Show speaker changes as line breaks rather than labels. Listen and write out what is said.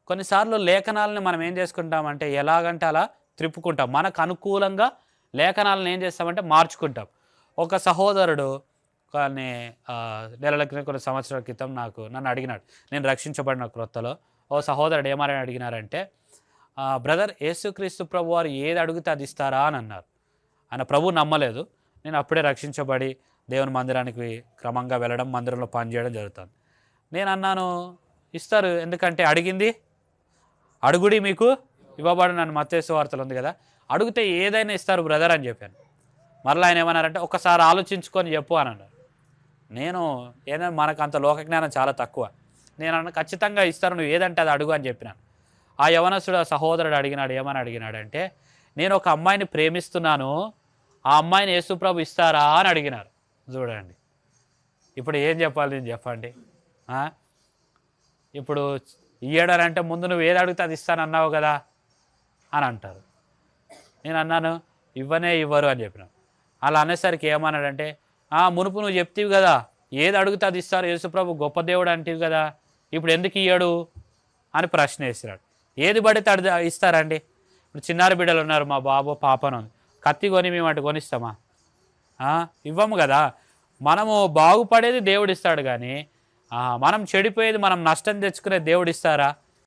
కొన్నిసార్లు లేఖనాలని మనం ఏం చేసుకుంటామంటే ఎలాగంటే అలా త్రిప్పుకుంటాం. మనకు అనుకూలంగా లేఖనాలను ఏం చేస్తామంటే మార్చుకుంటాం. ఒక సహోదరుడు కొన్ని నెలల క్రితం, కొన్ని సంవత్సరాల క్రితం నన్ను అడిగినాడు. నేను రక్షించబడిన క్రొత్తలో ఓ సహోదరుడు ఏమని అడిగినారంటే, బ్రదర్ యేసుక్రీస్తు ప్రభువారు ఏది అడిగితే అది ఇస్తారా అని అన్నారు. ఆయన ప్రభువు నమ్మలేదు. నేను అప్పుడే రక్షించబడి దేవుని మందిరానికి క్రమంగా వెళ్ళడం, మందిరంలో పనిచేయడం జరుగుతుంది. నేను అన్నాను, ఇస్తారు, ఎందుకంటే అడిగింది అడుగుడి మీకు ఇవ్వబడు అని మత్తయి సువార్తలో ఉంది కదా, అడిగితే ఏదైనా ఇస్తారు బ్రదర్ అని చెప్పాను. మరలా ఆయన ఏమన్నారంటే, ఒకసారి ఆలోచించుకొని చెప్పు అని అన్నారు. నేను ఏదైనా మనకు అంత లోకజ్ఞానం చాలా తక్కువ. నేను అన్న ఖచ్చితంగా ఇస్తారు, నువ్వు ఏదంటే అది అడుగు అని చెప్పినాను. ఆ యవనస్తుడు సహోదరుడు అడిగినాడు, ఏమని అడిగినాడంటే, నేను ఒక అమ్మాయిని ప్రేమిస్తున్నాను, ఆ అమ్మాయిని యేసుప్రభు ఇస్తారా అని అడిగినారు. చూడండి, ఇప్పుడు ఏం చెప్పాలి నేను చెప్పండి. ఇప్పుడు ఇయ్యడానంటే ముందు నువ్వు ఏది అడిగితే అది ఇస్తానన్నావు కదా అని అంటారు. నేను అన్నాను, ఇవ్వరు అని చెప్పినాను. అలా అనేసరికి ఏమన్నాడంటే, మునుపు నువ్వు చెప్తీవి కదా ఏది అడిగితే అది ఇస్తారు, యేసుప్రభు గొప్ప దేవుడు అంటివి కదా, ఇప్పుడు ఎందుకు ఇయ్యడు అని ప్రశ్న వేసినాడు. ఏది పడితే అది ఇస్తారండి? ఇప్పుడు చిన్నారి బిడ్డలు ఉన్నారు, మా బాబు పాపను కత్తి కొని మేము అటు కొనిస్తామా? ఇవ్వము కదా. మనము బాగుపడేది దేవుడు ఇస్తాడు, కానీ మనం చెడిపోయేది, మనం నష్టం తెచ్చుకునే దేవుడు ఇస్తారా?